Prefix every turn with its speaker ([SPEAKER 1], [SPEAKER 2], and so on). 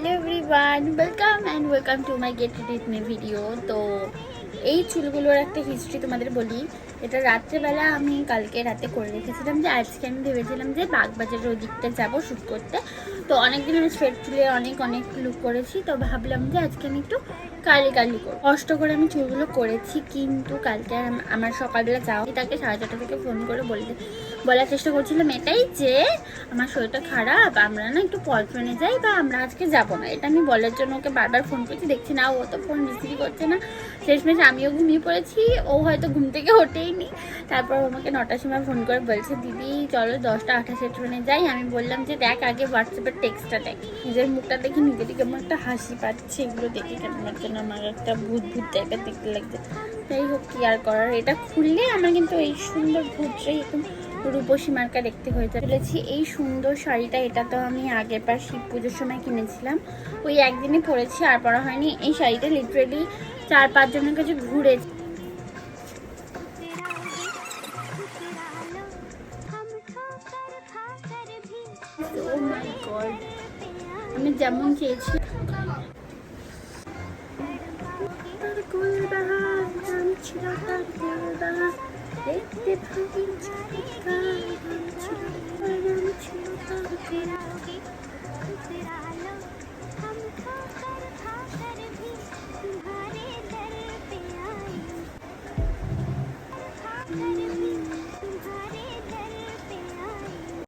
[SPEAKER 1] Hello everyone, welcome to my get ready with me video. তো এই চুলগুলোর একটা history তোমাদের বলি। এটা রাত্রেবেলা আমি কালকে রাতে করে রেখেছিলাম, যে আজকে আমি ভেবেছিলাম যে বাগবাজারের ওই দিকটা যাবো শ্যুট করতে। তো অনেকদিন আমি স্ট্রেট চুলে অনেক লুক করেছি, তো ভাবলাম যে আজকে আমি একটু কালি করবো। কষ্ট করে আমি চুলগুলো করেছি, কিন্তু কালকে আমার সকালবেলা যাও তাকে 4:30 থেকে ফোন করে বলার চেষ্টা করছিলাম এটাই, যে আমার শরীরটা খারাপ, আমরা না একটু পল্টনে যাই, বা আমরা আজকে যাবো না। এটা আমি বলার জন্য ওকে বারবার ফোন করছি, দেখছি না ও তো ফোন রিসিভই করছে না। শেষমেশ আমিও ঘুমিয়ে পড়েছি, ও হয়তো ঘুম থেকে ওঠেইনি। তারপর আমাকে 9টার সময় ফোন করে বলছে, দিদি চলো 10টা 28 ট্রেনে যাই। আমি বললাম যে দেখ আগে হোয়াটসঅ্যাপের টেক্সটটা দেখ। নিজের মুখটা দেখি নিজেরই কেমন একটা হাসি পাচ্ছে, এগুলো দেখে কেমন যেন আমার একটা ভূত টাইপের দেখতে লাগছে। যাই হোক, কি আর করার, এটা খুললে আমার কিন্তু এই সুন্দর ভূতটাই একদম রূপসী মার্কা দেখতে হয়ে চলেছি। এই সুন্দর শাড়িটা, এটা তো আমি আগের বার শিব পুজোর সময় কিনেছিলাম, ওই একদিনই পরেছি, আর পরা হয়নি। এই শাড়িটা লিটারেলি 4-5 জনের কাছে ঘুরেছি। Oh my God, আমি যেমন চেয়েছি দেখতে